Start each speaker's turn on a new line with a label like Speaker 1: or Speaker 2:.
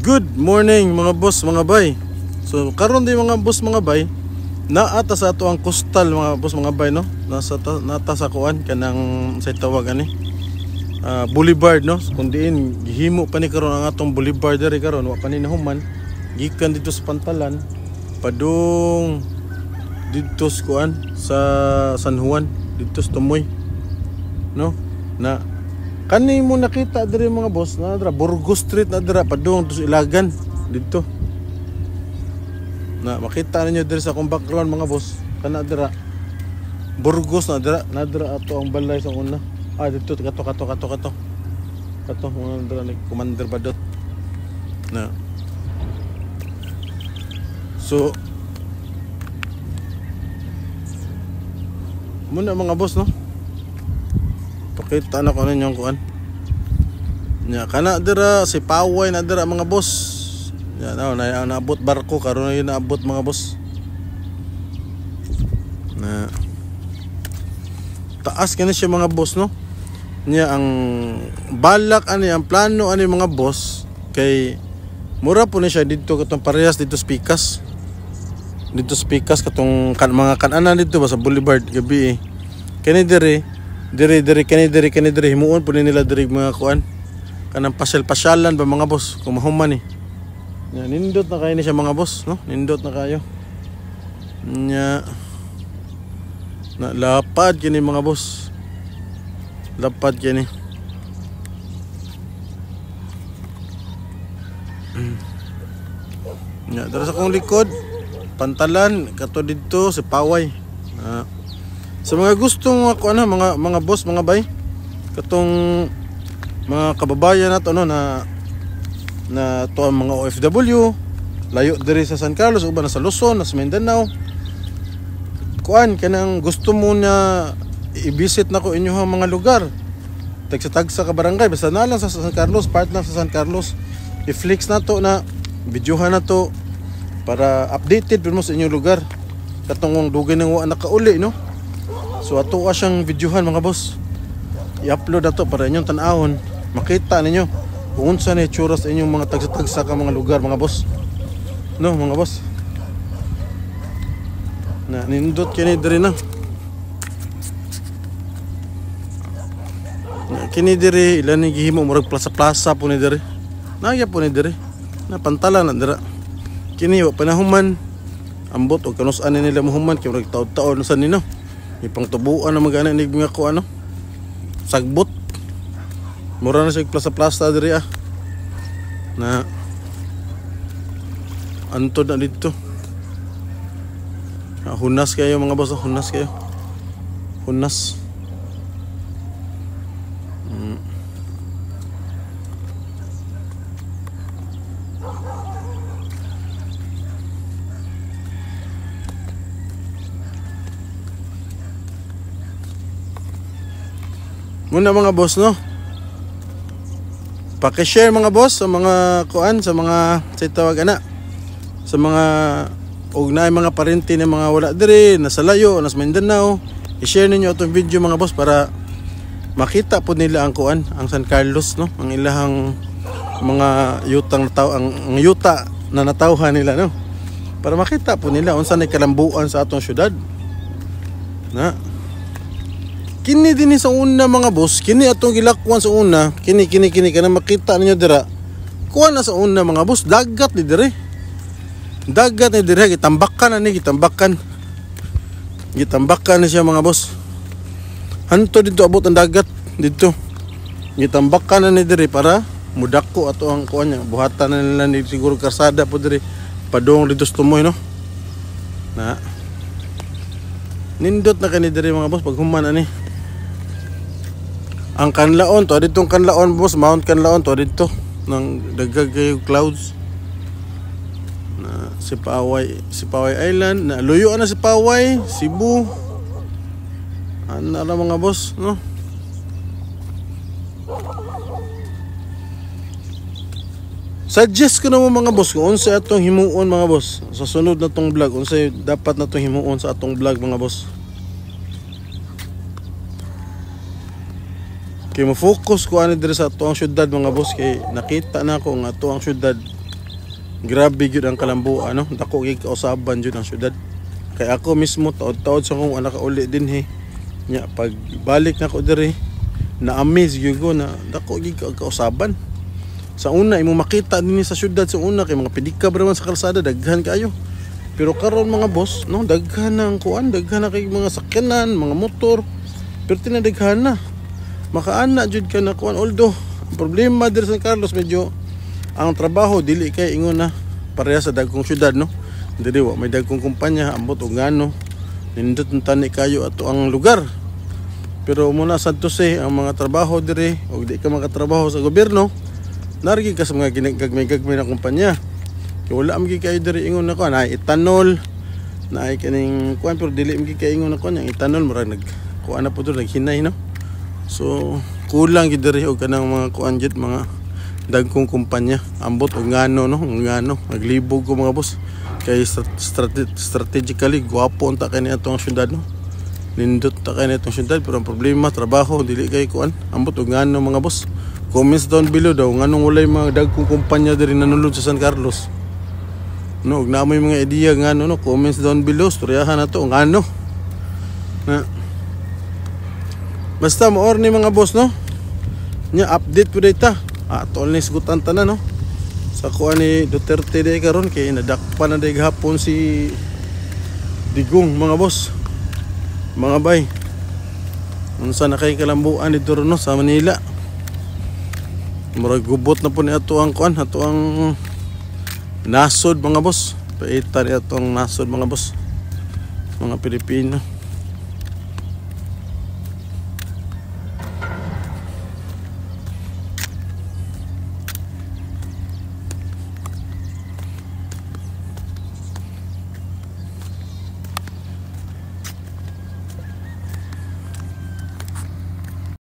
Speaker 1: Good morning mga boss, mga bay. So karon di mga boss, mga bay, naata sa ato ang coastal mga boss, mga bay, no? Nata sa kuan kanang sa tawag ani boulevard, no? Kung diin gihimo pa ni karon ang atong boulevard diri karon, wa pa ni nahuman gikan dito sa Pantalan padung dito sa kuan sa San Juan, dito sa Tumoy, no? Na kani mo nakita diri mga boss, na dira Burgos Street na dira padung sa Ilagan dito. Na makita ninyo diri sa akong background mga boss, kana dira Burgos na dira ato ang balay sa una. Dito kato mga dira ni Commander Badot. Na so muna mga boss, no? Pakita na ko ninyong kuan. Nya kana dira si Paway na dira mga boss. Ya na naabot barko karon na naabot mga boss. Na taas kani siya mga boss, no? Nya ang balak ani, ang plano ani mga boss kay mura po ni siya dito katong parehas dito Pikas. Dito Pikas katong mga kananan dito ba sa Boulevard gabi. Kani diri himuon po nila diri mga kuan kanang pasyal-pasyalan ba mga boss kung mahuman ni. Nya nindot na kayo ni siya mga boss, no? Nindot na kayo. Nya na lapad kini mga boss. Lapad kini. Nya dara sa kong likod Pantalan kato dito sa Paway. Sa mga gustong ako mga boss, mga bay, katong mga kababayan nato, no, na to ang mga OFW layo diri sa San Carlos, uban na sa Luzon, na sa Mindanao, kuan kanang gusto mo na i-visit nako inyo ang mga lugar tagsa ka barangay, basta na lang sa San Carlos, part na sa San Carlos, i-flex na to, na videohan na to para updated mo sa inyong lugar katong dugay nang wa nakauli, no? So ato siyang videohan mga boss, i-upload na to para inyong tan-awon, makita ninyo kung unsa ni itsura sa inyong mga tagsa ka mga lugar mga boss, no mga boss. Na nindot kini diri na kini diri ilan ni gihimo murag plaza po ni diri, nagya po ni diri na Pantalan na dira kini wa panahuman ambot og kanus-an nila mahuman kay murag taud-taud sa nino ipang tubuan na magana ni mga ko sagbot mura na siya plaza diri na antod na dito. Hunas kayo mga boss, hunas kayo, hunas. Muna mga boss, no? Paki-share mga boss sa mga kuan, sa mga sa tawag sa mga ugnay mga parente ng mga wala diri, nasa layo, nasa Mindanao. I-share ninyo itong video mga boss para makita po nila ang kuan, ang San Carlos, no? Ang ilahang mga yutang ang yuta na natawhan nila, no? Para makita po nila unsa nay kalambuan sa atong syudad. Na kini din sa una mga boss, kini atong gilakwan sa una, kini kana makita ninyo dira. Kuan na sa una mga boss, dagat ni dire. Dagat ni dire, gitambakan na siya mga boss. Hanto dito abot ang dagat dito. Gitambakan na ni dire para mudako ato ang kuan niya. Buhatan na nila ni siguro karsada po dire padung dito sa Tumoy, no. Na nindot na kani dire mga boss pag human ani. Ang Kanlaon to ditong Kanlaon boss, Mount Kanlaon to dito nang dagag kayo clouds. Na si Paway Island, na luyo na si Paway, Cebu. Ano na mga boss, no? Suggest ko na mo mga boss kung unsa atong himuon mga boss sa sunod na tong vlog, unsa dapat na tong himuon sa atong vlog mga boss. Kay mo focus ko ani diri sa ato ang syudad mga boss, kay nakita na ko nga ato ang syudad Grabe gyud ang kalambuan, no? Dako gyud kausaban jud ang syudad. Kay ako mismo taod-taod sa kong anak uli din he. Nya pag balik na ko diri, na-amaze gyud ko na dako gyud kausaban. Sa una imo makita dinhi sa syudad sa una kay mga pedika braman sa kalsada daghan kayo. Pero karon mga boss, no, daghan ang kuan, daghan na kay mga sakyanan, mga motor. Pero tinadaghan na. Makaana jud ka na kuan, although ang problema diri sa San Carlos medyo ang trabaho dili kay ingon na pareha sa dagkong syudad, no. Dili wa may dagkong kumpanya ambot og ngano nindot tani kayo ato ang lugar. Pero muna sa tuse ang mga trabaho diri og di ka makatrabaho sa gobyerno, narigi ka sa mga ginagagmay na kumpanya. Kaya wala magi kayo diri ingon na kuan, ay ethanol na ay kaning kuan, pero dili magi kayo ingon na kuan ang ethanol murag nag kuan na po diri naghinay, no. So kulang gid diri og kanang mga kuan jud mga dagkong kumpanya ambot og ngano, no, ngano naglibog ko mga boss. Kay strategically guwapo unta kay atong syudad, no. Nindot ta kay atong syudad, pero ang problema trabaho dili kay kuan ambot og ngano mga boss. Comments down below daw nganong walay mga dagkong kumpanya diri nanulod sa San Carlos, no. Ug na may mga idea ngano, no, comments down below, storyahan nato ngano na. Basta mo or ni mga boss, no, nya update po data atol ni sigutan tanan, no, sa kuan ni Duterte day karon kay nadakpan na day gahapon si Digong mga boss, mga bay. Unsa na kay kalambuan dito ron, no, sa Manila. Murag gubot na po ni ato ang kuan, ato ang nasod mga boss. Paitan ni atong nasod mga boss, mga Pilipino.